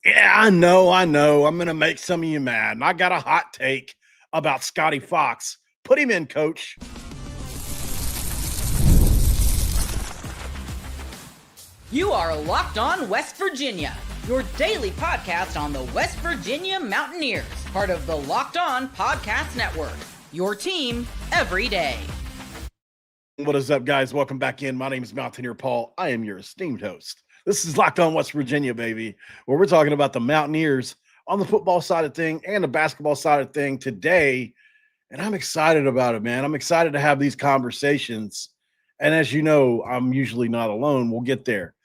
Yeah, I know. I'm going to make some of you mad. And I got a hot take about Scotty Fox. Put him in, coach. You are Locked On West Virginia, your daily podcast on the West Virginia Mountaineers, part of the Locked On Podcast Network, your team every day. What is up, guys? Welcome back in. My name is Mountaineer Paul. I am your esteemed host. This is Locked On West Virginia, baby, where we're talking about the Mountaineers on the football side of thing and the basketball side of thing today. And I'm excited about it, man. I'm excited to have these conversations. And as you know, I'm usually not alone. We'll get there.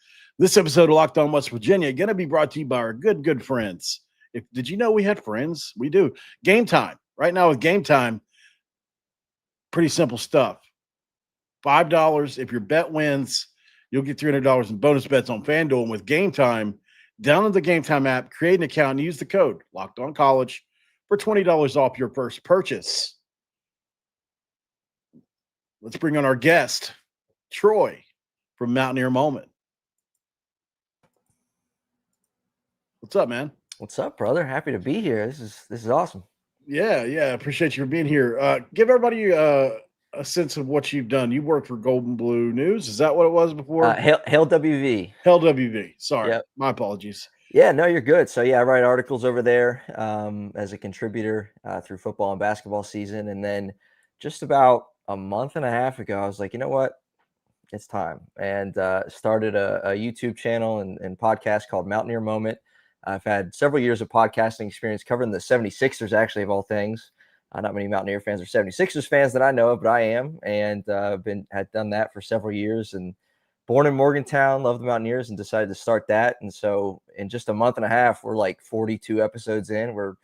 This episode of Locked On West Virginia going to be brought to you by our good friends. Did you know we had friends? We do. Game Time. Right now with Game Time, pretty simple stuff. $5. If your bet wins, you'll get $300 in bonus bets on FanDuel. And with Game Time, download the Game Time app, create an account, and use the code Locked On College for $20 off your first purchase. Let's bring on our guest, Troy from Mountaineer Moment. What's up, man? What's up, brother? Happy to be here. This is awesome. Yeah. Appreciate you for being here. Give everybody a sense of what you've done. You worked for Golden Blue News. Is that what it was before? Hail WV. Hail WV. Sorry. Yep. My apologies. Yeah, no, you're good. So yeah, I write articles over there as a contributor through football and basketball season. And then just about a month and a half ago, I was like, you know what? It's time. And started a YouTube channel and podcast called Mountaineer Moment. I've had several years of podcasting experience covering the 76ers, actually, of all things. Not many Mountaineer fans are 76ers fans that I know of, but I am, and had done that for several years. And born in Morgantown, love the Mountaineers, and decided to start that. And so in just a month and a half, we're like 42 episodes in. We're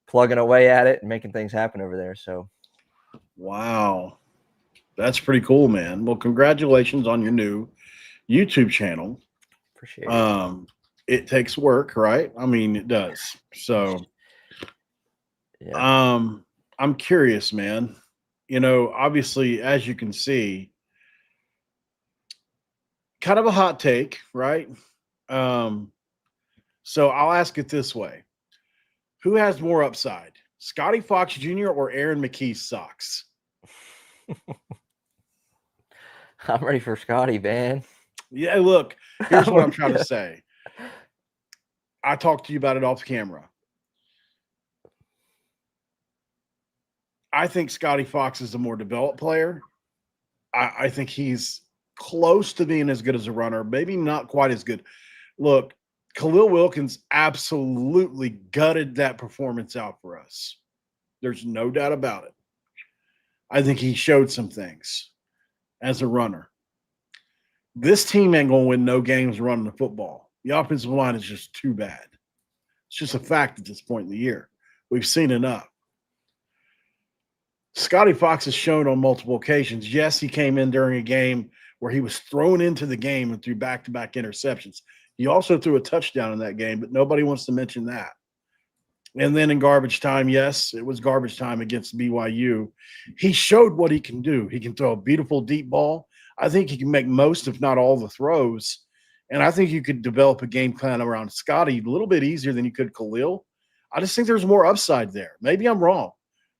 plugging away at it and making things happen over there. So, wow, that's pretty cool, man. Well, congratulations on your new YouTube channel. Appreciate it. It takes work, right? I mean, it does. So, yeah. I'm curious, man. You know, obviously, as you can see, kind of a hot take, right? So I'll ask it this way. Who has more upside, Scotty Fox Jr. or Aaron McKie's socks? I'm ready for Scotty, man. Yeah, look, here's what I'm trying to say. I talked to you about it off camera. I think Scotty Fox is a more developed player. I think he's close to being as good as a runner, maybe not quite as good. Look, Khalil Wilkins absolutely gutted that performance out for us. There's no doubt about it. I think he showed some things as a runner. This team ain't going to win no games running the football. The offensive line is just too bad. It's just a fact at this point in the year. We've seen enough. Scotty Fox has shown on multiple occasions. Yes, he came in during a game where he was thrown into the game and threw back-to-back interceptions. He also threw a touchdown in that game, but nobody wants to mention that. And then in garbage time, yes, it was garbage time against BYU. He showed what he can do. He can throw a beautiful deep ball. I think he can make most, if not all, the throws. And I think you could develop a game plan around Scotty a little bit easier than you could Khalil. I just think there's more upside there. Maybe I'm wrong.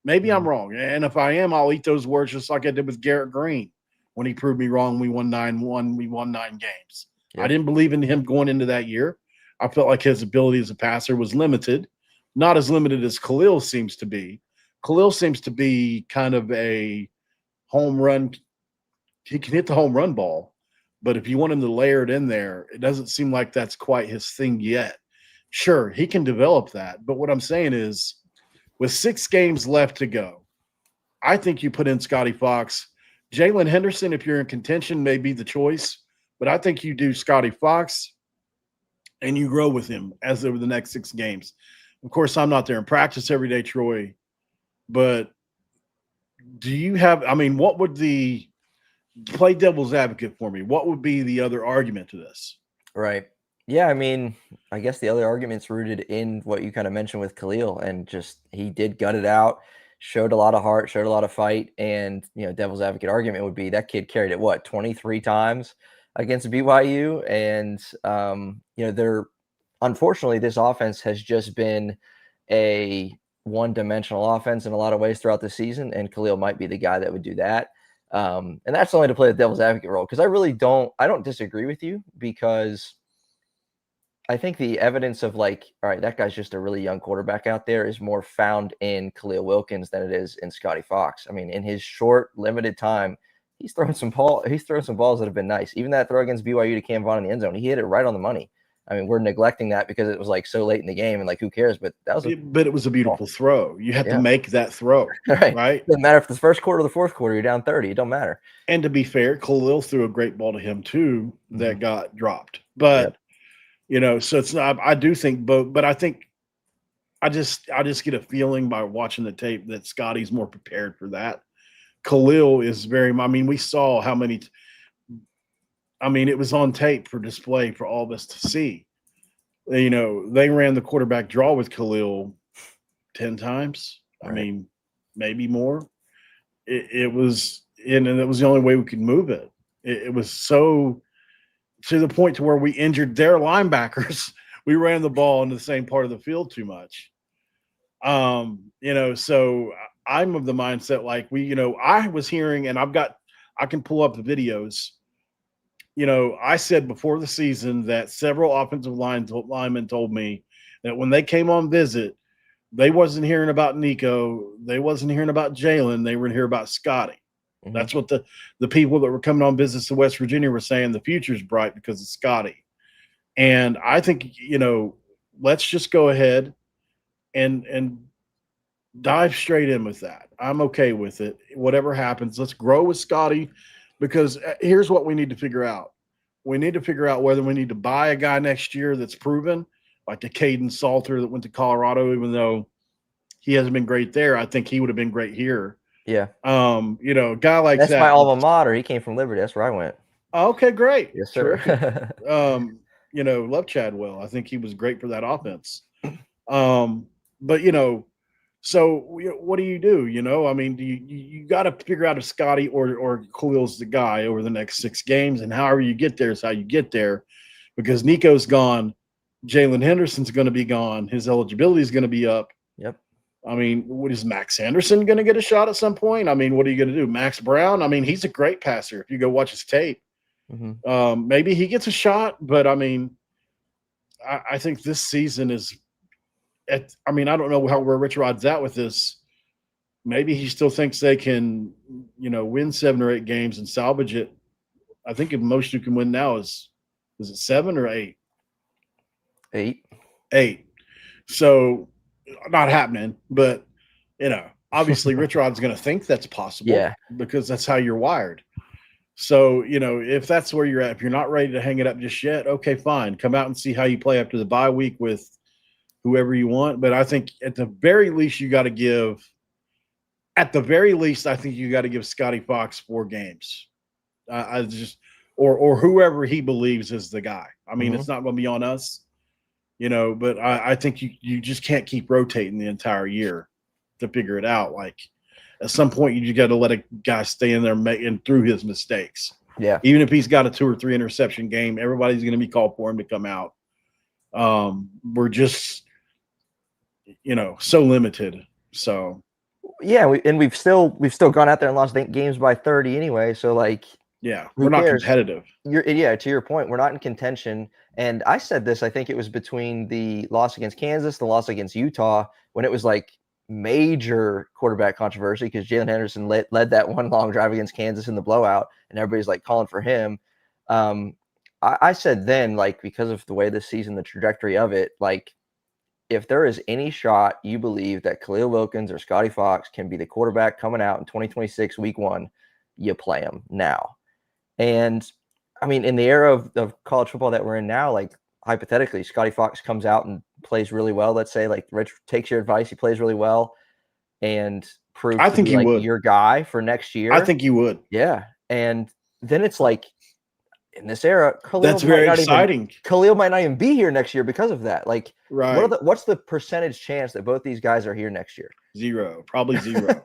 I'm wrong. And if I am, I'll eat those words just like I did with Garrett Green when he proved me wrong. We won 9-1. We won 9 games. Yep. I didn't believe in him going into that year. I felt like his ability as a passer was limited, not as limited as Khalil seems to be. Khalil seems to be kind of a home run. He can hit the home run ball. But if you want him to layer it in there, it doesn't seem like that's quite his thing yet. Sure, he can develop that. But what I'm saying is, with 6 games left to go, I think you put in Scotty Fox. Jalen Henderson, if you're in contention, may be the choice. But I think you do Scotty Fox and you grow with him as over the next 6 games. Of course, I'm not there in practice every day, Troy. But do you have – I mean, what would the – play devil's advocate for me. What would be the other argument to this? Right. Yeah, I mean, I guess the other argument's rooted in what you kind of mentioned with Khalil, and just he did gut it out, showed a lot of heart, showed a lot of fight, and devil's advocate argument would be that kid carried it 23 times against BYU, and they're unfortunately, this offense has just been a one-dimensional offense in a lot of ways throughout the season, and Khalil might be the guy that would do that. And that's only to play the devil's advocate role, because I don't disagree with you, because I think the evidence of like, all right, that guy's just a really young quarterback out there is more found in Khalil Wilkins than it is in Scotty Fox. I mean, in his short, limited time, he's thrown some balls that have been nice. Even that throw against BYU to Cam Vaughn in the end zone, he hit it right on the money. I mean, we're neglecting that because it was like so late in the game and like, who cares? But that was but it was a beautiful throw. You had to make that throw, right? Doesn't matter if it's the first quarter or the fourth quarter, you're down 30. It don't matter. And to be fair, Khalil threw a great ball to him too that got dropped. But you know, so it's not. I do think both, but I think I just get a feeling by watching the tape that Scotty's more prepared for that. Khalil is very. I mean, we saw how many. I mean, it was on tape for display for all of us to see. You know, they ran the quarterback draw with Khalil 10 times. Right. I mean, maybe more. It was, and it was the only way we could move it. It was so to the point to where we injured their linebackers. We ran the ball into the same part of the field too much. You know, so I'm of the mindset like I was hearing, and I can pull up the videos. You know, I said before the season that several offensive linemen told me that when they came on visit, they wasn't hearing about Nico. They wasn't hearing about Jalen. They were hearing about Scotty. Mm-hmm. That's what the people that were coming on business to West Virginia were saying. The future's bright because of Scotty. And I think, let's just go ahead and dive straight in with that. I'm okay with it. Whatever happens, let's grow with Scotty. Because here's what we need to figure out. We need to figure out whether we need to buy a guy next year that's proven, like the Caden Salter that went to Colorado, even though he hasn't been great there. I think he would have been great here. Yeah. A guy like that's that. My alma mater. He came from Liberty. That's where I went. Okay, great. Yes, sir. Love Chadwell. I think he was great for that offense. So what do you do? I mean, you got to figure out if Scotty or Khalil's the guy over the next 6 games, and however you get there is how you get there, because Nico's gone, Jalen Henderson's going to be gone, his eligibility is going to be up. Yep. I mean, what is Max Anderson going to get a shot at some point? I mean, what are you going to do? Max Brown? I mean, he's a great passer. If you go watch his tape, maybe he gets a shot, but I mean, I think this season is. I don't know where Rich Rod's at with this. Maybe he still thinks they can, win 7 or 8 games and salvage it. I think the most you can win now is it 7 or 8? 8. 8. So not happening, but obviously Rich Rod's going to think that's possible, because that's how you're wired. So, if that's where you're at, if you're not ready to hang it up just yet, okay, fine. Come out and see how you play after the bye week with whoever you want. But I think at the very least, I think you got to give Scotty Fox 4 games. Or whoever he believes is the guy. I mean, it's not going to be on us, but I think you just can't keep rotating the entire year to figure it out. Like at some point you got to let a guy stay in there making through his mistakes. Yeah. Even if he's got a 2 or 3 interception game, everybody's going to be called for him to come out. We're just, so limited. So yeah, we've still gone out there and lost games by 30 anyway. So we're not competitive. To your point, we're not in contention. And I said this, I think it was between the loss against Kansas, the loss against Utah, when it was major quarterback controversy, because Jalen Henderson led that one long drive against Kansas in the blowout, and everybody's calling for him. I said then, because of the way this season, the trajectory of it, if there is any shot you believe that Khalil Wilkins or Scotty Fox can be the quarterback coming out in 2026 week 1, you play him now. And I mean, in the era of college football that we're in now, hypothetically, Scotty Fox comes out and plays really well. Let's say Rich takes your advice, he plays really well and proves I think to be he would. Your guy for next year. I think you would. Yeah. And then it's in this era, that's very exciting. Khalil might not even be here next year because of that. Right. What's the percentage chance that both these guys are here next year? 0, probably 0.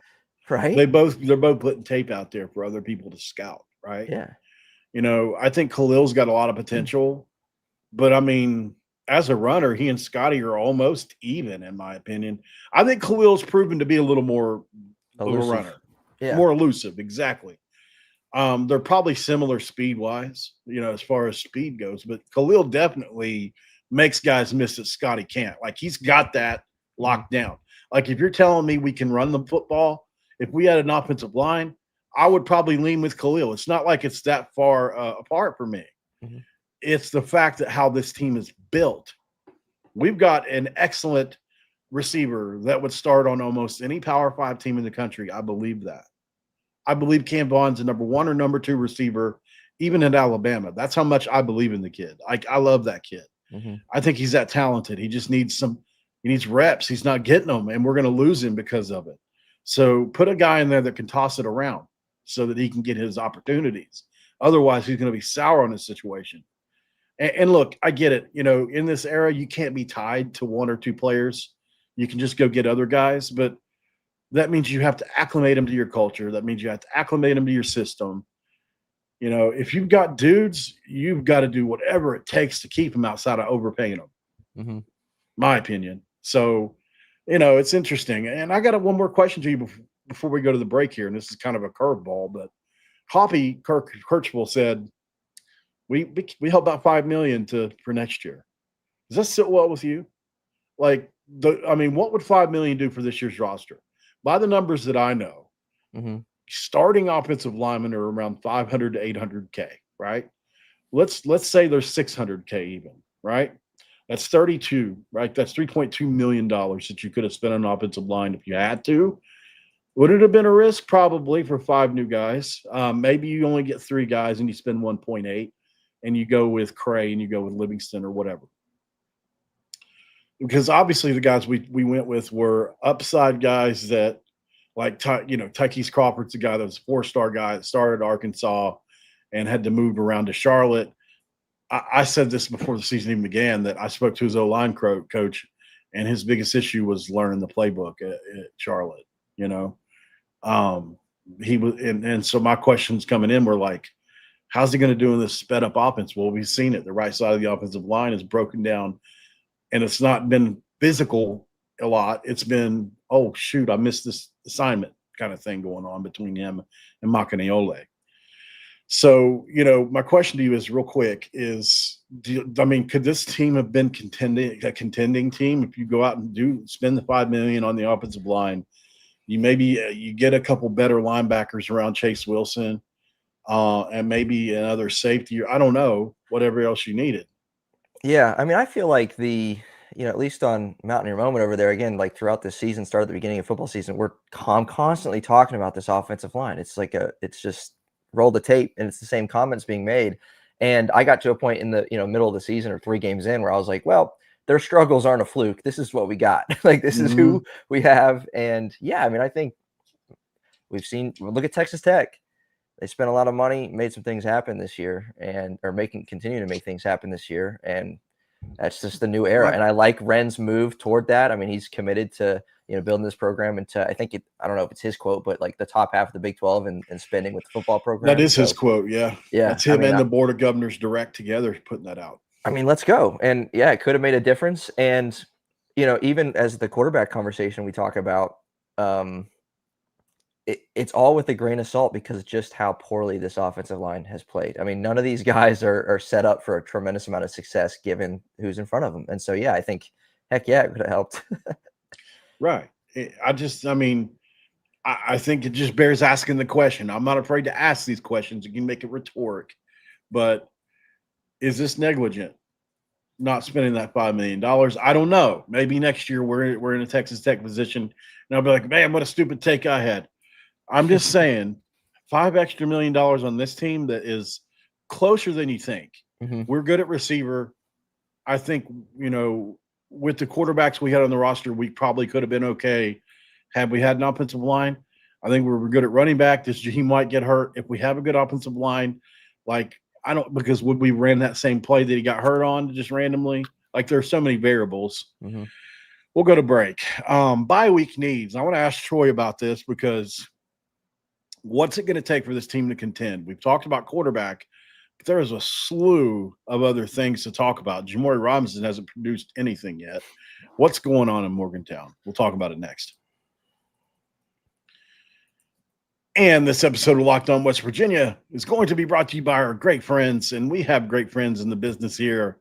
Right. They're both putting tape out there for other people to scout. Right. Yeah. I think Khalil's got a lot of potential, but I mean, as a runner, he and Scotty are almost even, in my opinion. I think Khalil's proven to be a little more Elusive. of a runner, Yeah. more elusive. Exactly. They're probably similar speed wise, as far as speed goes, but Khalil definitely makes guys miss that Scotty can't. Like he's got that locked down. Like if you're telling me we can run the football, if we had an offensive line, I would probably lean with Khalil. It's not like it's that far apart for me. Mhm. It's the fact that how this team is built. We've got an excellent receiver that would start on almost any Power 5 team in the country. I believe that. I believe Cam Vaughn's a number 1 or number 2 receiver, even in Alabama. That's how much I believe in the kid. I love that kid. Mm-hmm. I think he's that talented. He just needs he needs reps. He's not getting them, and we're going to lose him because of it. So put a guy in there that can toss it around so that he can get his opportunities. Otherwise, he's going to be sour on this situation. And look, I get it. In this era, you can't be tied to 1 or 2 players. You can just go get other guys, but that means you have to acclimate them to your culture. That means you have to acclimate them to your system. If you've got dudes, you've got to do whatever it takes to keep them outside of overpaying them. Mm-hmm. My opinion. So, it's interesting. And I got one more question to you before we go to the break here. And this is kind of a curveball, but Hoppy Kirchville said, we held about $5 million for next year. Does that sit well with you? Like, what would $5 million do for this year's roster? By the numbers that I know, mm-hmm. starting offensive linemen are around 500 to 800K, right? Let's say there's 600K even, right? That's 32, right? That's $3.2 million that you could have spent on an offensive line if you had to. Would it have been a risk? Probably, for 5 new guys. Maybe you only get 3 guys and you spend 1.8 and you go with Cray and you go with Livingston or whatever. Because obviously the guys we went with were upside guys that, like, Tykees Crawford's a guy that was a 4-star guy that started at Arkansas and had to move around to Charlotte. I said this before the season even began, that I spoke to his O-line coach, and his biggest issue was learning the playbook at Charlotte. He was, and so my questions coming in were like, how's he going to do in this sped up offense? Well, we've seen it. The right side of the offensive line is broken down, and it's not been physical a lot. It's been, oh shoot, I missed this assignment kind of thing going on between him and Makaniole. So, my question to you is real quick is, could this team have been a contending team if you go out and spend the $5 million on the offensive line? You get a couple better linebackers around Chase Wilson, and maybe another safety. I don't know, whatever else you needed. Yeah, I feel like at least on Mountaineer Moment over there, again, like throughout this season, started at the beginning of football season, I'm constantly talking about this offensive line. It's like it's just roll the tape and it's the same comments being made. And I got to a point in the middle of the season or 3 games in where I was like, well, their struggles aren't a fluke. This is what we got. Like, this is who we have. And yeah, I think we've seen, look at Texas Tech. They spent a lot of money, made some things happen this year, continue to make things happen this year. And that's just the new era. Right. And I like Wren's move toward that. He's committed to, building this program into, I don't know if it's his quote, but like the top half of the Big 12 and spending with the football program. That is his quote. Yeah. Yeah. That's him and the Board of Governors direct together putting that out. Let's go. And yeah, it could have made a difference. And, even as the quarterback conversation we talk about, it's all with a grain of salt because just how poorly this offensive line has played. None of these guys are set up for a tremendous amount of success given who's in front of them. And so, yeah, I think, heck yeah, it could have helped. Right. I think it just bears asking the question. I'm not afraid to ask these questions. You can make it rhetoric, but is this negligent? Not spending that $5 million. I don't know. Maybe next year we're in a Texas Tech position and I'll be like, man, what a stupid take I had. I'm just saying $5 extra million on this team that is closer than you think. Mm-hmm. We're good at receiver. I think, with the quarterbacks we had on the roster, we probably could have been okay had we had an offensive line. I think we were good at running back. This Jaheim might get hurt. If we have a good offensive line, because would we ran that same play that he got hurt on just randomly? Like, there's so many variables. Mm-hmm. We'll go to break. Bye week needs. I want to ask Troy about this because what's it going to take for this team to contend? We've talked about quarterback, there's a slew of other things to talk about. Jamori Robinson hasn't produced anything yet. What's going on in Morgantown? We'll talk about it next. And this episode of Locked On West Virginia is going to be brought to you by our great friends, and we have great friends in the business here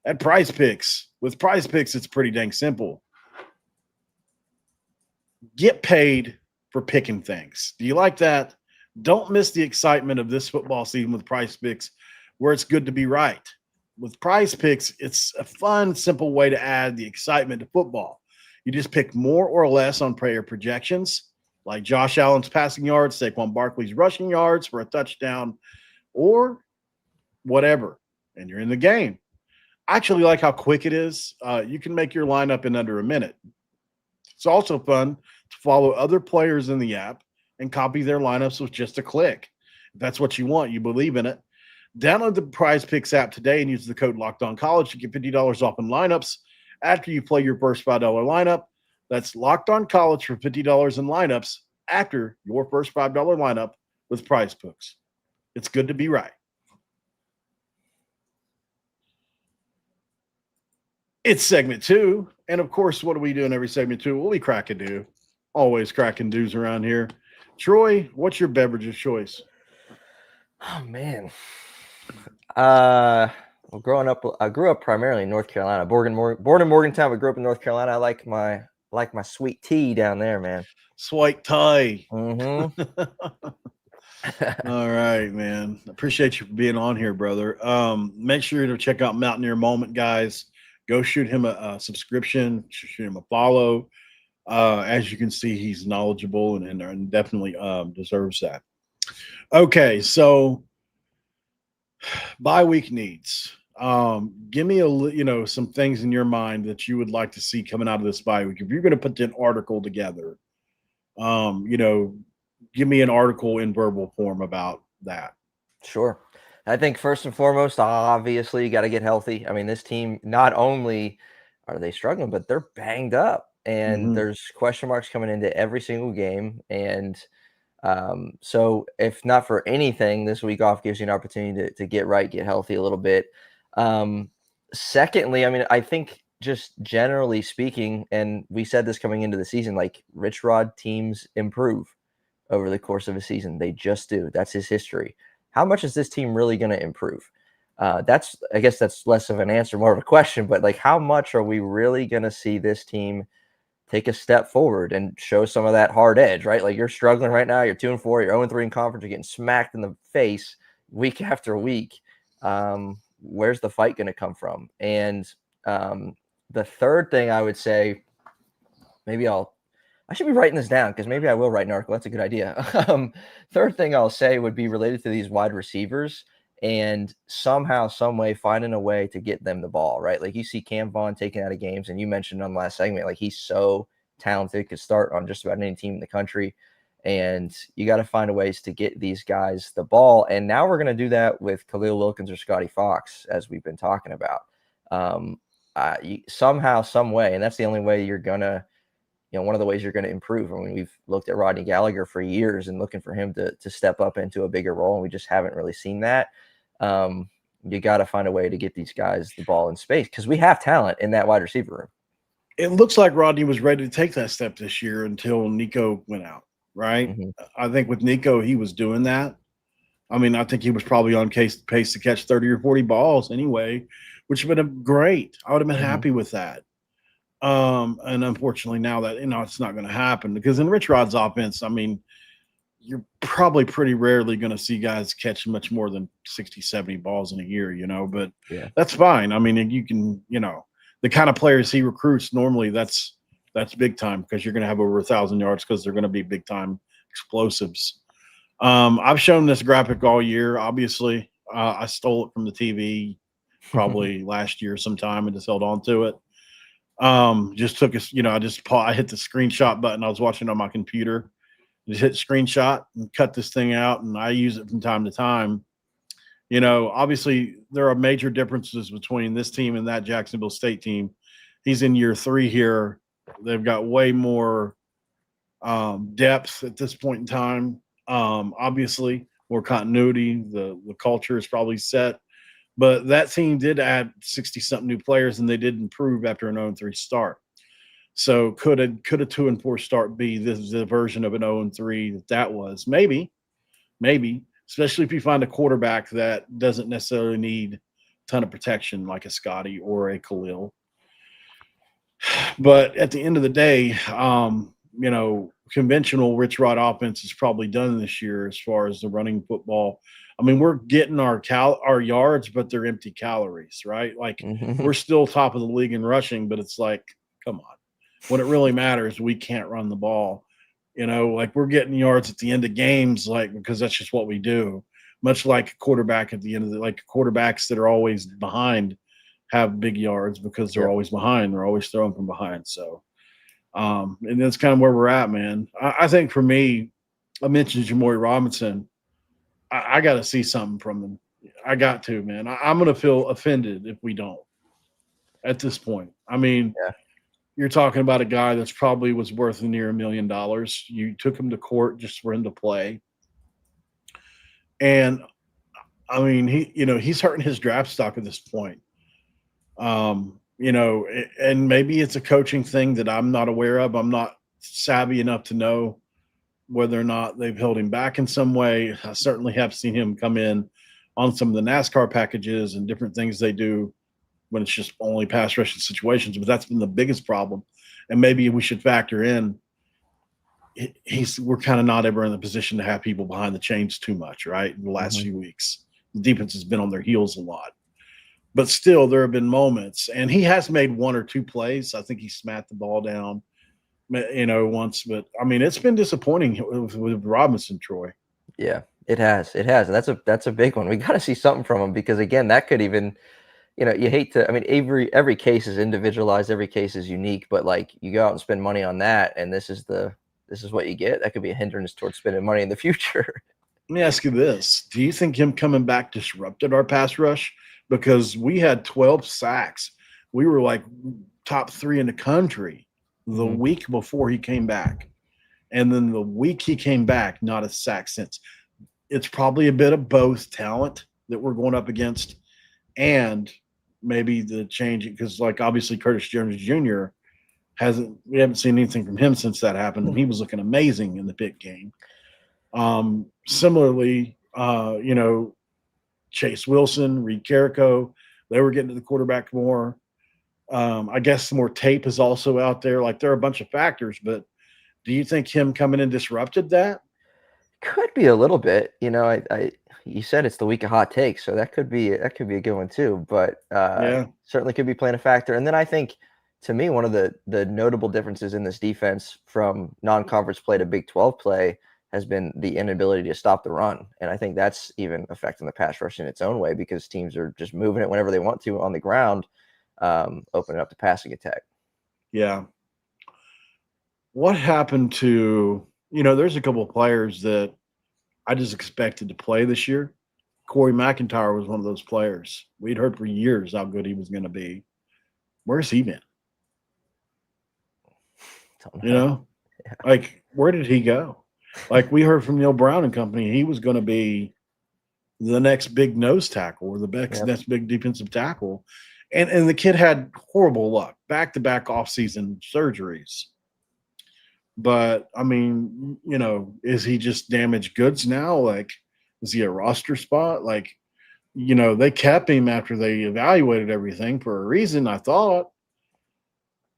at Prize Picks. With Prize Picks, it's pretty dang simple. Get paid for picking things. Do you like that? Don't miss the excitement of this football season with Prize Picks, where it's good to be right. With Prize Picks, it's a fun, simple way to add the excitement to football. You just pick more or less on player projections, like Josh Allen's passing yards, Saquon Barkley's rushing yards for a touchdown, or whatever, and you're in the game. I actually like how quick it is. You can make your lineup in under a minute. It's also fun to follow other players in the app and copy their lineups with just a click. If that's what you want, you believe in it. Download the Prize Picks app today and use the code LOCKEDONCollege to get $50 off in lineups after you play your first $5 lineup. That's Locked On College for $50 in lineups after your first $5 lineup with Prize Picks. It's good to be right. It's segment 2. And of course, what do we do in every segment 2? Well, we crack a do. Always cracking do's around here. Troy, what's your beverage of choice? Oh, man. Well, growing up, I grew up primarily in North Carolina. Born in Morgantown, but grew up in North Carolina. I like my sweet tea down there, man. Sweet tea. Mm-hmm. All right, man. Appreciate you for being on here, brother. Make sure to check out Mountaineer Moment, guys. Go shoot him a subscription, shoot him a follow. As you can see, he's knowledgeable and definitely deserves that. Okay, so bye week needs. Give me some things in your mind that you would like to see coming out of this bye week. If you're going to put an article together, give me an article in verbal form about that. Sure. I think first and foremost, obviously, you got to get healthy. I mean, this team, not only are they struggling, but they're banged up, and there's question marks coming into every single game. And so if not for anything, this week off gives you an opportunity to get right, get healthy a little bit. Secondly, I mean, I think just generally speaking, and we said this coming into the season, like Rich Rod teams improve over the course of a season. They just do. That's his history. How much is this team really going to improve? I guess that's less of an answer, more of a question, but like, how much are we really going to see this team take a step forward and show some of that hard edge, right? Like, you're struggling right now. You're 2-4, you're 0-3 in conference. You're getting smacked in the face week after week. Where's the fight going to come from? And the third thing I would say, I should be writing this down because maybe I will write an article. That's a good idea. Third thing I'll say would be related to these wide receivers and somehow, some way, finding a way to get them the ball, right? Like, you see Cam Vaughn taken out of games, and you mentioned on the last segment, like, he's so talented, could start on just about any team in the country. And you got to find ways to get these guys the ball. And now we're going to do that with Khalil Wilkins or Scotty Fox, as we've been talking about. Somehow, some way, and that's the only way you're going to, one of the ways you're going to improve. I mean, we've looked at Rodney Gallagher for years and looking for him to step up into a bigger role, and we just haven't really seen that. You got to find a way to get these guys the ball in space because we have talent in that wide receiver room. It looks like Rodney was ready to take that step this year until Nico went out, right? Mm-hmm. I think with Nico, he was doing that. I mean, I think he was probably on pace to catch 30 or 40 balls anyway, which would have been great. I would have been happy with that. And unfortunately now that, it's not going to happen because in Rich Rod's offense, I mean, you're probably pretty rarely going to see guys catch much more than 60, 70 balls in a year, but yeah, that's fine. I mean, you can, the kind of players he recruits, normally that's big time because you're going to have over 1,000 yards because they're going to be big time explosives. I've shown this graphic all year. Obviously, I stole it from the TV probably last year sometime and just held on to it. Just took us, I hit the screenshot button. I was watching on my computer, just hit screenshot and cut this thing out. And I use it from time to time. Obviously there are major differences between this team and that Jacksonville State team. He's in year 3 here. They've got way more depth at this point in time. Obviously more continuity. The culture is probably set. But that team did add 60-something new players, and they did improve after an 0-3 start. So could a 2-4 start be the version of an 0-3 that was? Maybe, especially if you find a quarterback that doesn't necessarily need a ton of protection like a Scotty or a Khalil. But at the end of the day, conventional Rich Rod offense is probably done this year as far as the running football. I mean, we're getting our yards, but they're empty calories, right? Like we're still top of the league in rushing, but it's like, come on. When it really matters, we can't run the ball. Like we're getting yards at the end of games, like because that's just what we do. Much like a quarterback at the end of quarterbacks that are always behind have big yards because they're always behind. They're always throwing from behind. So, and that's kind of where we're at, man. I think for me, I mentioned Jamori Robinson. I got to see something from him. I got to, man. I'm going to feel offended if we don't at this point. I mean, you're talking about a guy that's probably was worth near $1 million. You took him to court just for him to play. And I mean, he's hurting his draft stock at this point. And maybe it's a coaching thing that I'm not aware of. I'm not savvy enough to know whether or not they've held him back in some way. I certainly have seen him come in on some of the NASCAR packages and different things they do when it's just only pass rushing situations, but that's been the biggest problem. And maybe we should factor in we're kind of not ever in the position to have people behind the chains too much, right? In the last few weeks, the defense has been on their heels a lot, but still there have been moments, and he has made one or two plays. I think he smacked the ball down, once, but I mean, it's been disappointing with Robinson, Troy. Yeah, it has. And that's a big one. We got to see something from him because again, that could even, you hate to, I mean, every case is individualized. Every case is unique, but like you go out and spend money on that. And this is what you get. That could be a hindrance towards spending money in the future. Let me ask you this. Do you think him coming back disrupted our pass rush? Because we had 12 sacks. We were like top 3 in the country the week before he came back. And then the week he came back, not a sack since. It's probably a bit of both talent that we're going up against and maybe the change, because like obviously Curtis Jones Jr. we haven't seen anything from him since that happened. And he was looking amazing in the Pitt game. Similarly, Chase Wilson, Reed Carrico, they were getting to the quarterback more. I guess more tape is also out there. Like there are a bunch of factors, but do you think him coming in disrupted that? Could be a little bit. You said it's the week of hot takes, so that could be a good one too. But certainly could be playing a factor. And then I think, to me, one of the notable differences in this defense from non-conference play to Big 12 play has been the inability to stop the run. And I think that's even affecting the pass rush in its own way because teams are just moving it whenever they want to on the ground, opening up the passing attack. Yeah. What happened to, there's a couple of players that I just expected to play this year. Corey McIntyre was one of those players. We'd heard for years how good he was going to be. Where's he been? Like, where did he go? Like, we heard from Neil Brown and company, he was going to be the next big nose tackle or the next big defensive tackle. And the kid had horrible luck, back-to-back off-season surgeries. But, I mean, is he just damaged goods now? Like, is he a roster spot? Like, they kept him after they evaluated everything for a reason, I thought.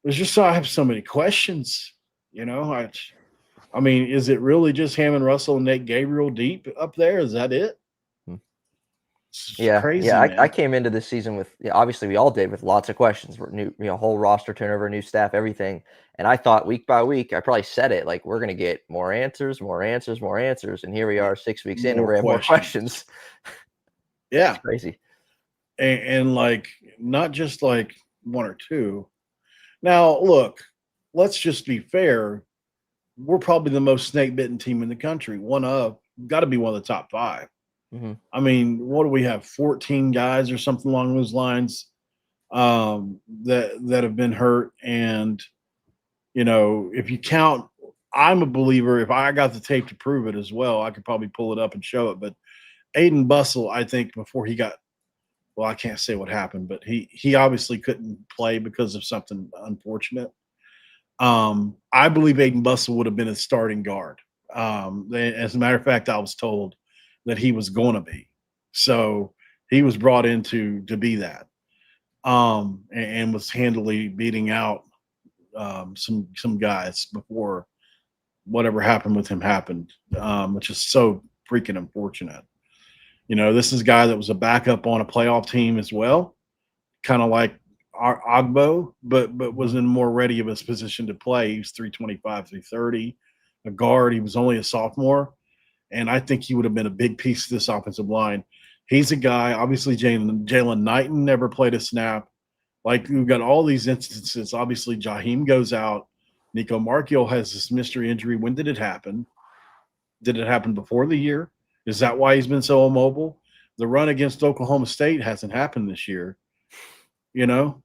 It's just I have so many questions, I mean, is it really just Hammond Russell and Nate Gabriel deep up there? Is that it? Yeah, crazy. Yeah, I came into this season with, obviously we all did, with lots of questions. New, whole roster turnover, new staff, everything. And I thought week by week, I probably said it, like we're going to get more answers. And here we are 6 weeks in and we have more questions. Yeah. It's crazy. And like, not just like one or two. Now, look, let's just be fair. We're probably the most snake bitten team in the country. Got to be one of the top 5. Mm-hmm. I mean, what do we have? 14 guys or something along those lines that have been hurt. And, if you count I'm a believer. If I got the tape to prove it as well, I could probably pull it up and show it. But Aiden Bustle, I think before he got, well, I can't say what happened, but he obviously couldn't play because of something unfortunate. I believe Aiden Bustle would have been a starting guard. As a matter of fact, I was told that he was going to be. So he was brought in to be that, and was handily beating out some guys before whatever happened with him happened, which is so freaking unfortunate. This is a guy that was a backup on a playoff team as well, kind of like Ogbo, but was in more ready of his position to play. He was 325, 330, a guard. He was only a sophomore, and I think he would have been a big piece of this offensive line. He's a guy, obviously Jalen Knighton never played a snap. Like, we've got all these instances. Obviously, Jaheim goes out. Nico Marchiol has this mystery injury. When did it happen? Did it happen before the year? Is that why he's been so immobile? The run against Oklahoma State hasn't happened this year.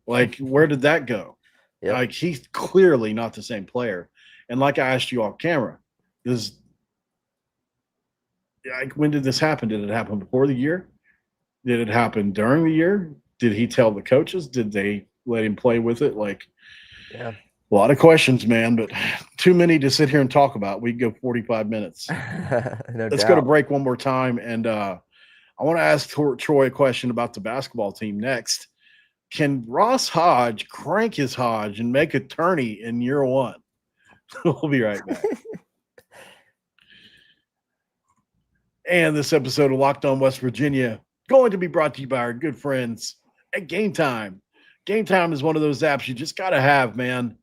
Like, where did that go? Yep. Like, he's clearly not the same player. And like I asked you off camera, when did this happen? Did it happen before the year? Did it happen during the year? Did he tell the coaches? Did they let him play with it? Like, yeah, a lot of questions, man, but too many to sit here and talk about. We go 45 minutes. Let's go to break one more time. And I want to ask Troy a question about the basketball team next. Can Ross Hodge crank his Hodge and make a tourney in year one? We'll be right back. And this episode of Locked On West Virginia going to be brought to you by our good friends at Game Time. Game Time is one of those apps you just got to have, man,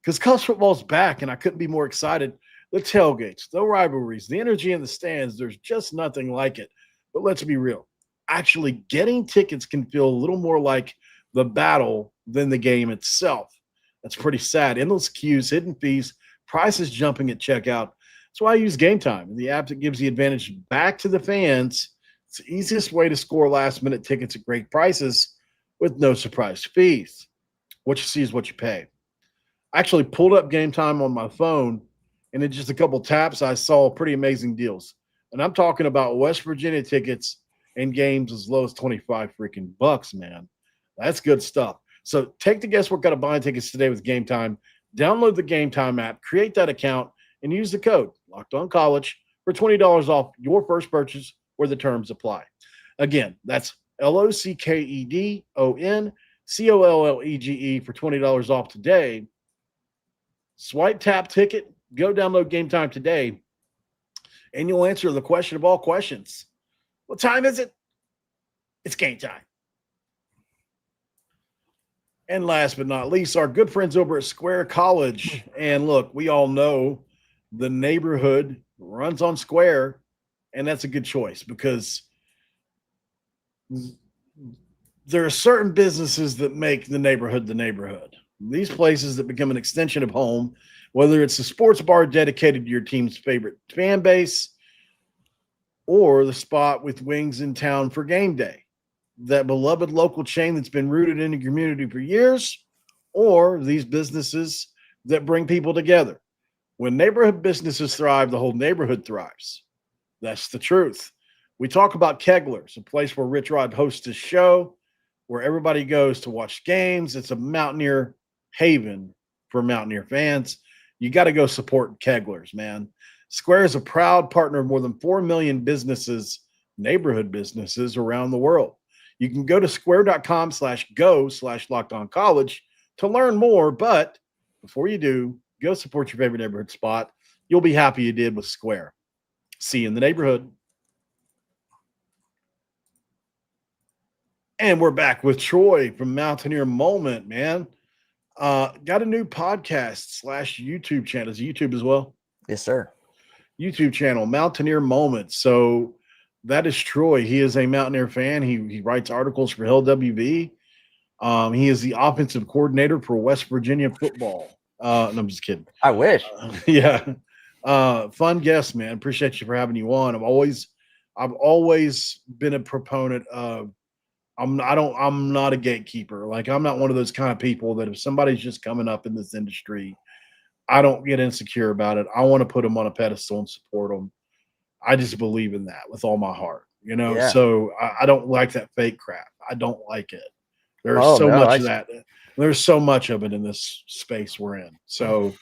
because college football's back, and I couldn't be more excited. The tailgates, the rivalries, the energy in the stands, there's just nothing like it. But let's be real. Actually, getting tickets can feel a little more like the battle than the game itself. That's pretty sad. Endless queues, hidden fees, prices jumping at checkout. That's why I use Game Time, the app that gives the advantage back to the fans. It's the easiest way to score last-minute tickets at great prices with no surprise fees. What you see is what you pay. I actually pulled up Game Time on my phone, and in just a couple taps, I saw pretty amazing deals. And I'm talking about West Virginia tickets and games as low as 25 freaking bucks, man. That's good stuff. So take the guesswork out of buying tickets today with Game Time. Download the Game Time app, create that account, and use the code LOCKEDONCollege for $20 off your first purchase where the terms apply. Again, that's LOCKEDONCOLLEGE for $20 off today. Swipe, tap, ticket, go download Game Time today, and you'll answer the question of all questions. What time is it? It's game time. And last but not least, our good friends over at Square College. And look, we all know the neighborhood runs on Square, and that's a good choice because there are certain businesses that make the neighborhood the neighborhood. These places that become an extension of home, whether it's a sports bar dedicated to your team's favorite fan base or the spot with wings in town for game day, that beloved local chain that's been rooted in the community for years, or these businesses that bring people together. When neighborhood businesses thrive, the whole neighborhood thrives. That's the truth. We talk about Kegler's, a place where Rich Rod hosts his show, where everybody goes to watch games. It's a Mountaineer haven for Mountaineer fans. You got to go support Kegler's, man. Square is a proud partner of more than 4 million businesses, neighborhood businesses around the world. You can go to square.com/go/lockedoncollege to learn more. But before you do, go support your favorite neighborhood spot. You'll be happy you did with Square. See you in the neighborhood. And we're back with Troy from Mountaineer Moment, man. Got a new podcast / YouTube channel. Is it YouTube as well? Yes, sir. YouTube channel, Mountaineer Moment. So that is Troy. He is a Mountaineer fan. He writes articles for LWV. He is the offensive coordinator for West Virginia football. No, I'm just kidding. I wish. Yeah. Fun guest, man. Appreciate you for having you on. I've always been a proponent of I'm not a gatekeeper. Like, I'm not one of those kind of people that if somebody's just coming up in this industry, I don't get insecure about it. I want to put them on a pedestal and support them. I just believe in that with all my heart, Yeah. So I don't like that fake crap. I don't like it. There's Oh so no, much of that. There's so much of it in this space we're in. So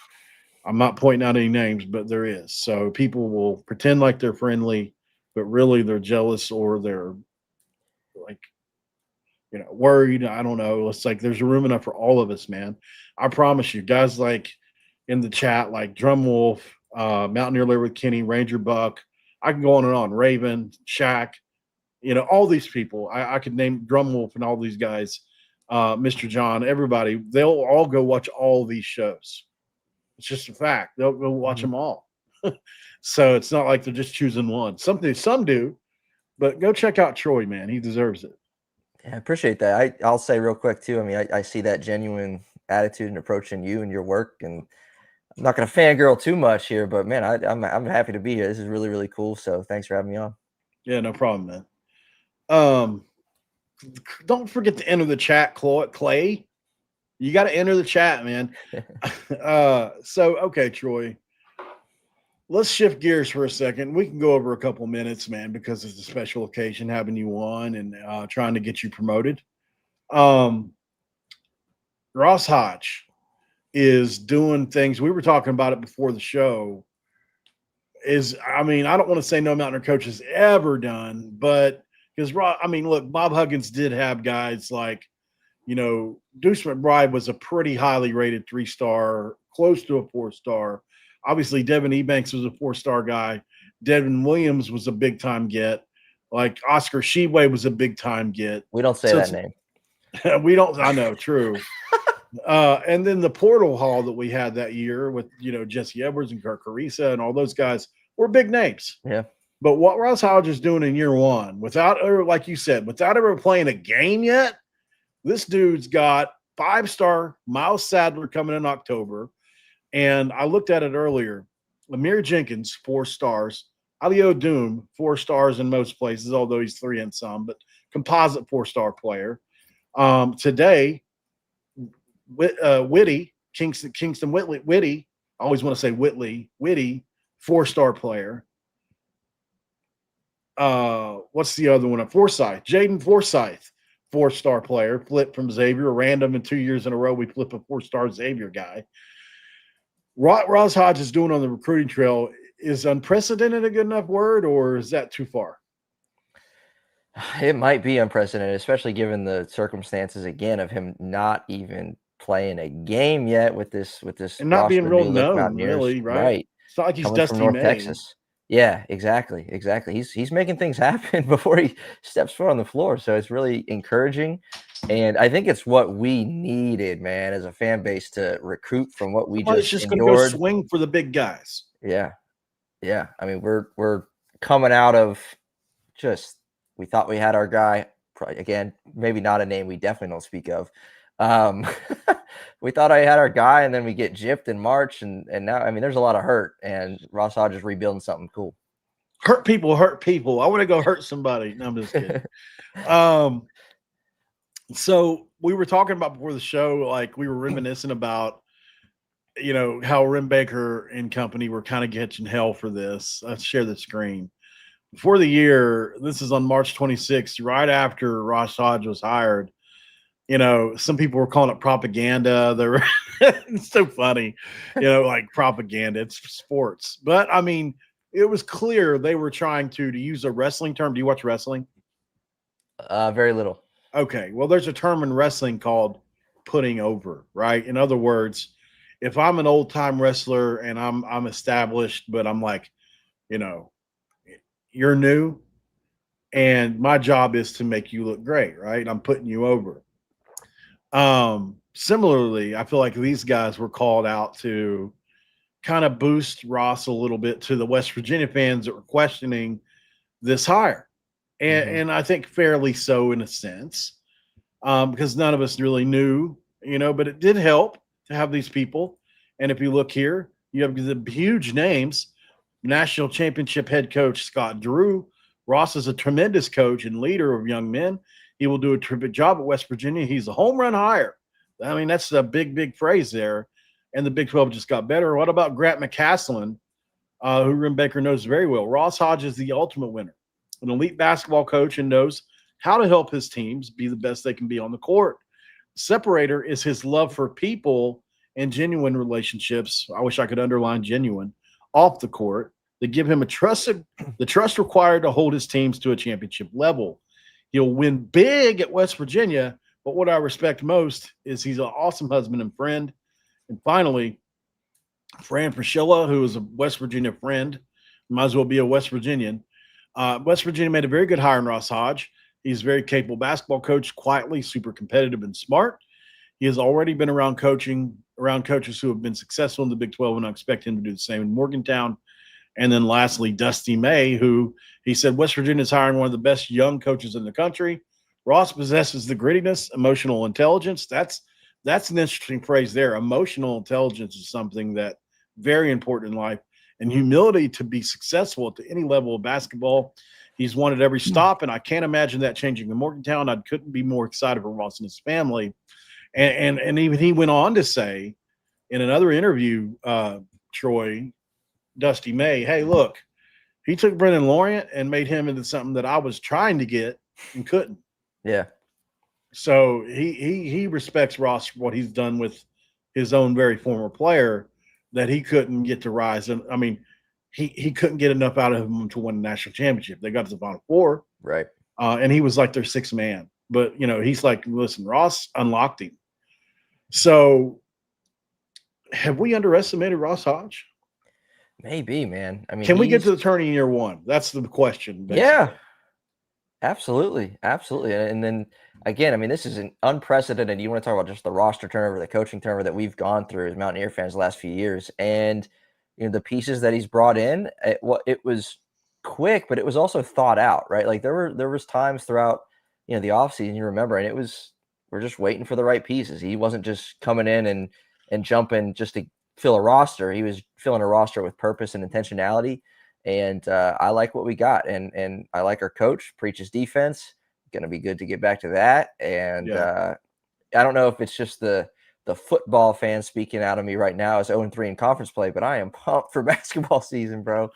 I'm not pointing out any names, but there is. So people will pretend like they're friendly, but really they're jealous or they're like, worried. I don't know. It's like there's room enough for all of us, man. I promise you, guys like in the chat, like Drum Wolf, Mountaineer Lair with Kenny, Ranger Buck. I can go on and on. Raven, Shaq, all these people. I could name Drum Wolf and all these guys, Mr. John, everybody. They'll all go watch all these shows. It's just a fact. They'll go watch them all. So it's not like they're just choosing one. Some do, but go check out Troy, man. He deserves it. Yeah, I appreciate that. I'll say real quick too. I mean, I see that genuine attitude and approach in you and your work, and I'm not going to fangirl too much here, but man, I'm happy to be here. This is really, really cool. So thanks for having me on. Yeah, no problem, man. Don't forget to enter the chat, Clay. You got to enter the chat, man. Okay, Troy. Let's shift gears for a second. We can go over a couple minutes, man, because it's a special occasion having you on and trying to get you promoted. Ross Hodge is doing things. We were talking about it before the show. I don't want to say no Mountaineer coach has ever done, but because look, Bob Huggins did have guys like, Deuce McBride was a pretty highly rated 3-star, close to a 4-star. Obviously, Devin Ebanks was a 4-star guy. Devin Williams was a big time get. Like Oscar Sheway was a big time get. We don't say that name. We don't. I know, true. And then the portal haul that we had that year with Jesse Edwards and Kirk Carissa and all those guys were big names. Yeah. But what Ross Hodge is doing in year one, without ever playing a game yet, this dude's got 5-star Miles Sadler coming in October. And I looked at it earlier. Amir Jenkins, 4 stars. Alio Doom, 4 stars in most places, although he's 3 in some, but composite 4-star player. Today, Whitty, Kingston Whitty, I always want to say Whitty, 4-star player. What's the other one? Forsyth, Jaden Forsyth, 4-star player, flipped from Xavier, random in 2 years in a row. We flip a 4-star Xavier guy. What Ross Hodge is doing on the recruiting trail is unprecedented a good enough word, or is that too far? It might be unprecedented, especially given the circumstances again of him not even playing a game yet with this and not being real known, really, right? It's not like he's Coming Dusty from North May. Texas. Yeah, exactly. He's making things happen before he steps foot on the floor. So it's really encouraging. And I think it's what we needed, man, as a fan base to recruit from what we just going to go swing for the big guys. Yeah. Yeah. I mean, we're coming out of we thought we had our guy, again, maybe not a name we definitely don't speak of. We thought I had our guy, and then we get gypped in March, and now, there's a lot of hurt, and Ross Hodge is rebuilding something cool. Hurt people. I want to go hurt somebody. No, I'm just kidding. So we were talking about before the show, like we were reminiscing about, how Rim Baker and company were kind of catching hell for this. Let's share the screen. Before the year, this is on March 26th, right after Ross Hodge was hired. Some people were calling it propaganda. It's so funny, like propaganda. It's sports. But, it was clear they were trying to use a wrestling term. Do you watch wrestling? Very little. Okay. Well, there's a term in wrestling called putting over, right? In other words, if I'm an old-time wrestler and I'm established, but I'm like, you're new, and my job is to make you look great, right? I'm putting you over. Similarly, I feel like these guys were called out to kind of boost Ross a little bit to the West Virginia fans that were questioning this hire. And I think fairly so in a sense, because none of us really knew, but it did help to have these people. And if you look here, you have the huge names, national championship head coach Scott Drew. Ross is a tremendous coach and leader of young men. He will do a terrific job at West Virginia. He's a home run hire. That's a big, big phrase there. and the Big 12 just got better. What about Grant McCaslin, who Rim Baker knows very well? Ross Hodge is the ultimate winner, an elite basketball coach and knows how to help his teams be the best they can be on the court. Separator is his love for people and genuine relationships. I wish I could underline genuine off the court that give him the trust required to hold his teams to a championship level. He'll win big at West Virginia, but what I respect most is he's an awesome husband and friend. And finally, Fran Fraschilla, who is a West Virginia friend, might as well be a West Virginian. West Virginia made a very good hire in Ross Hodge. He's a very capable basketball coach, quietly, super competitive and smart. He has already been around coaches who have been successful in the Big 12, and I expect him to do the same in Morgantown. And then lastly, Dusty May, who he said West Virginia is hiring one of the best young coaches in the country. Ross possesses the grittiness, emotional intelligence. That's an interesting phrase there. Emotional intelligence is something that very important in life, and humility to be successful at any level of basketball. He's won at every stop, and I can't imagine that changing in Morgantown. I couldn't be more excited for Ross and his family. And even he went on to say in another interview, Troy, Dusty May, hey, look, he took Brendan Lorient and made him into something that I was trying to get and couldn't. Yeah. So he respects Ross for what he's done with his own very former player that he couldn't get to rise. And I mean, he couldn't get enough out of him to win a national championship. They got to the Final Four. Right. And he was like their sixth man. But, he's like, listen, Ross unlocked him. So have we underestimated Ross Hodge? Maybe, man. I mean, can we get to the tourney in year one? That's the question. Basically. Yeah. Absolutely. And then again, I mean, this is an unprecedented. You want to talk about just the roster turnover, the coaching turnover that we've gone through as Mountaineer fans the last few years, and the pieces that he's brought in. It was quick, but it was also thought out, right? Like there was times throughout the offseason, you remember, and we're just waiting for the right pieces. He wasn't just coming in and jumping just to fill a roster. He was filling a roster with purpose and intentionality. And I like what we got. And I like our coach, preaches defense. Going to be good to get back to that. And I don't know if it's just the football fan speaking out of me right now as 0-3 in conference play, but I am pumped for basketball season, bro.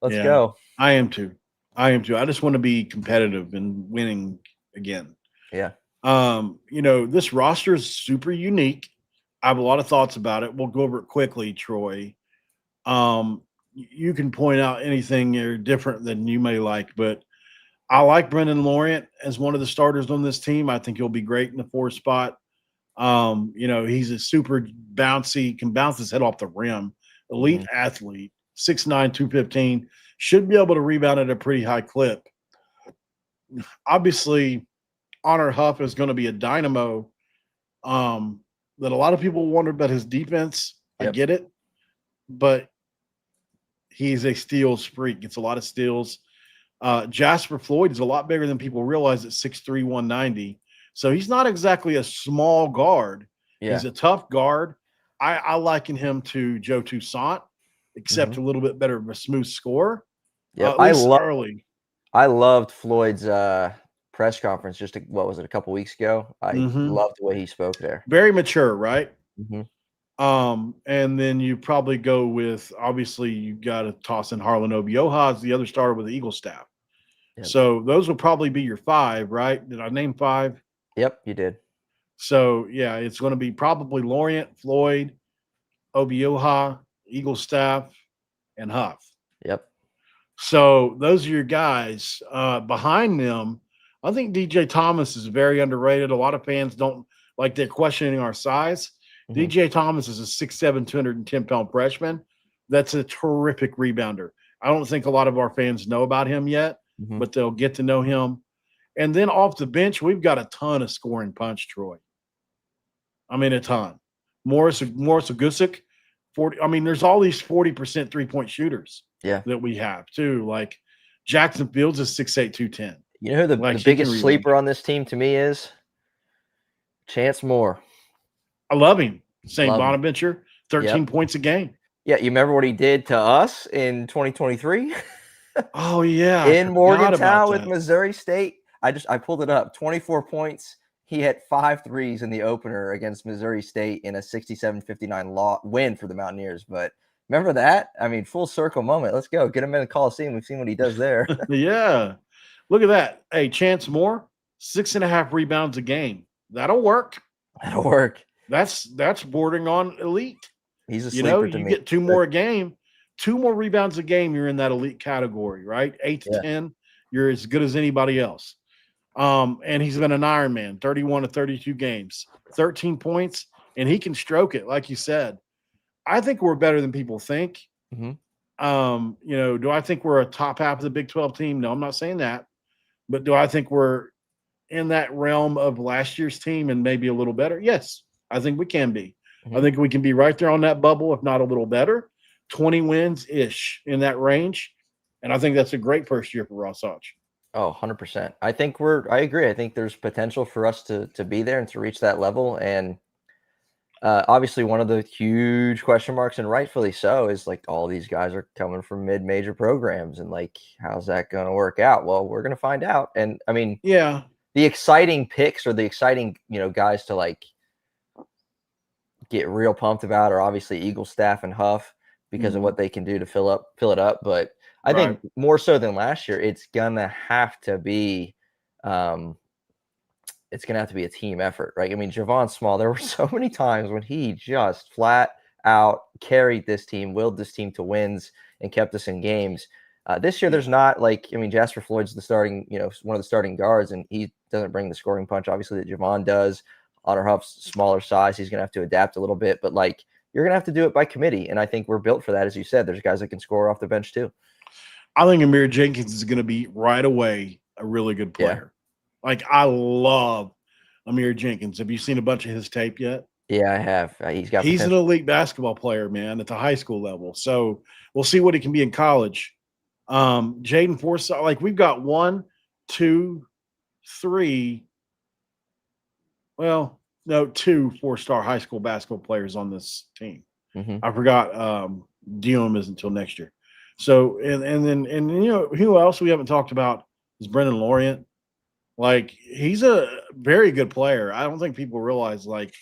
Let's go. I am too. I just want to be competitive and winning again. Yeah. This roster is super unique. I have a lot of thoughts about it. We'll go over it quickly, Troy. You can point out anything you're different than you may like, but I like Brendan Lorient as one of the starters on this team. I think he'll be great in the 4 spot. He's a super bouncy, can bounce his head off the rim, elite athlete, 6'9", 215, should be able to rebound at a pretty high clip. Obviously, Honor Huff is going to be a dynamo that a lot of people wonder about his defense. Yep. I get it, but he's a steals freak. Gets a lot of steals. Jasper Floyd is a lot bigger than people realize at 6'3", 190. So he's not exactly a small guard. Yeah. He's a tough guard. I liken him to Joe Toussaint, except a little bit better of a smooth scorer. Yeah, I loved Floyd's press conference a couple weeks ago. I loved the way he spoke there. Very mature, right? And then you probably go with, obviously, you got to toss in Harlan Obioha as the other starter with the Eagle staff. Yep. So those will probably be your 5, right? Did I name 5? Yep, you did. So, yeah, it's going to be probably Lorient, Floyd, Obioha, Eagle staff, and Huff. Yep. So those are your guys. Behind them, I think DJ Thomas is very underrated. A lot of fans don't like they're questioning our size. DJ Thomas is a 6'7", 210-pound freshman. That's a terrific rebounder. I don't think a lot of our fans know about him yet, but they'll get to know him. And then off the bench, we've got a ton of scoring punch, Troy. I mean, a ton. Morris Agusic, 40. I mean, there's all these 40% three-point shooters that we have, too. Like, Jackson Fields is 6'8", 210. You know who the biggest sleeper on this team to me is? Chance Moore. I love him. St. Bonaventure, 13 points a game. Yeah, you remember what he did to us in 2023? Oh, yeah. In Morgantown with Missouri State. I pulled it up. 24 points He hit 5 threes in the opener against Missouri State in a 67-59 win for the Mountaineers. But remember that? I mean, full circle moment. Let's go. Get him in the Coliseum. We've seen what he does there. Yeah. Look at that. Hey, Chance Moore, 6.5 rebounds a game. That'll work. That'll work. That's bordering on elite. He's a sleeper to you me. Get 2 more a game, 2 more rebounds a game, you're in that elite category, right? 8 to 10, you're as good as anybody else. And he's been an Ironman, 31 to 32 games, 13 points, and he can stroke it, like you said. I think we're better than people think. Mm-hmm. Do I think we're a top half of the Big 12 team? No, I'm not saying that. But do I think we're in that realm of last year's team and maybe a little better? Yes, I think we can be. I think we can be right there on that bubble, if not a little better. 20 wins-ish in that range. And I think that's a great first year for Ross Hodge. Oh, 100%. I agree. I think there's potential for us to be there and to reach that level. And obviously one of the huge question marks, and rightfully so, is like all these guys are coming from mid-major programs. And like, how's that going to work out? Well, we're going to find out. And I mean, yeah, the exciting picks or the exciting, guys to like get real pumped about are obviously Eagle Staff and Huff because of what they can do to fill it up. But I think more so than last year, it's gonna have to be a team effort, right? I mean, Javon Small, there were so many times when he just flat out carried this team, willed this team to wins, and kept us in games. This year, there's not Jasper Floyd's the starting, one of the starting guards, and he doesn't bring the scoring punch, obviously, that Javon does. Otter Huff's smaller size, he's gonna have to adapt a little bit, but like you're gonna have to do it by committee, and I think we're built for that, as you said. There's guys that can score off the bench too. I think Amir Jenkins is going to be right away a really good player. Yeah. Like, I love Amir Jenkins. Have you seen a bunch of his tape yet? Yeah, I have. He's an elite basketball player, man, at the high school level. So we'll see what he can be in college. Jaden Forsyth, like we've got 1, 2, 3. Well, no, 2 4-star high school basketball players on this team. I forgot Diem isn't until next year. So and then who else we haven't talked about is Brendan Lorient. Like, he's a very good player. I don't think people realize like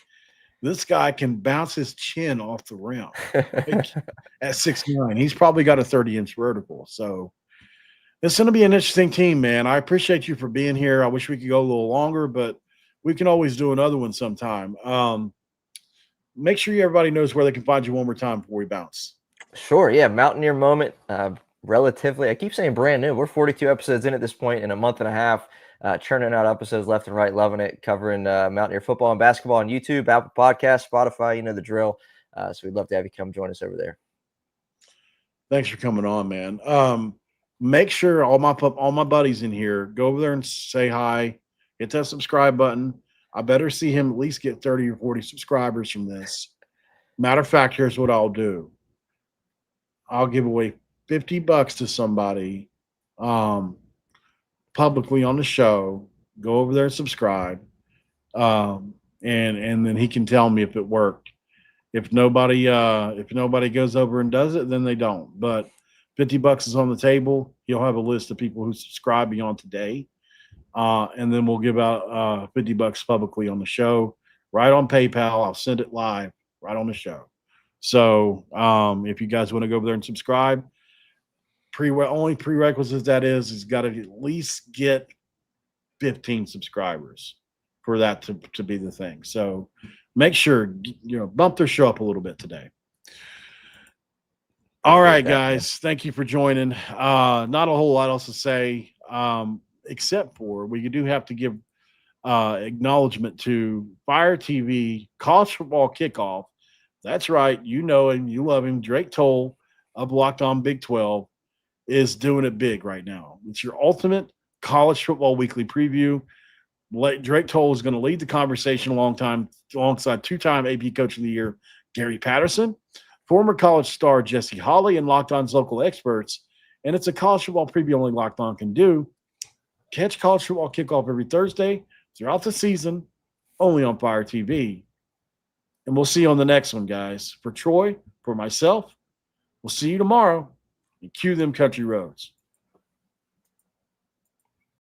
this guy can bounce his chin off the rim like, at 6'9". He's probably got a 30-inch vertical. So it's going to be an interesting team, man. I appreciate you for being here. I wish we could go a little longer, but we can always do another one sometime. Make sure everybody knows where they can find you one more time before we bounce. Sure. Yeah. Mountaineer Moment, relatively, I keep saying brand new. We're 42 episodes in at this point in a month and a half, churning out episodes left and right, loving it, covering Mountaineer football and basketball on YouTube, Apple Podcasts, Spotify, you know the drill. So we'd love to have you come join us over there. Thanks for coming on, man. Make sure all my buddies in here, go over there and say hi, hit that subscribe button. I better see him at least get 30 or 40 subscribers from this. Matter of fact, here's what I'll do. I'll give away $50 to somebody publicly on the show. Go over there and subscribe. And then he can tell me if it worked. If nobody goes over and does it, then they don't. But $50 is on the table. He'll have a list of people who subscribe beyond today. And then we'll give out $50 publicly on the show, right on PayPal. I'll send it live right on the show. So if you guys want to go over there and subscribe, only prerequisites that is got to at least get 15 subscribers for that to be the thing. So make sure, bump their show up a little bit today. All right, guys. Thank you for joining. Not a whole lot else to say, except for we do have to give acknowledgement to Fire TV College Football Kickoff. That's right. You know him. You love him. Drake Toll of Locked On Big 12 is doing it big right now. It's your ultimate college football weekly preview. Drake Toll is going to lead the conversation alongside two-time AP Coach of the Year Gary Patterson, former college star Jesse Holley, and Locked On's local experts. And it's a college football preview only Locked On can do. Catch College Football Kickoff every Thursday throughout the season, only on Fire TV. And we'll see you on the next one, guys. For Troy, for myself, we'll see you tomorrow. And cue them country roads.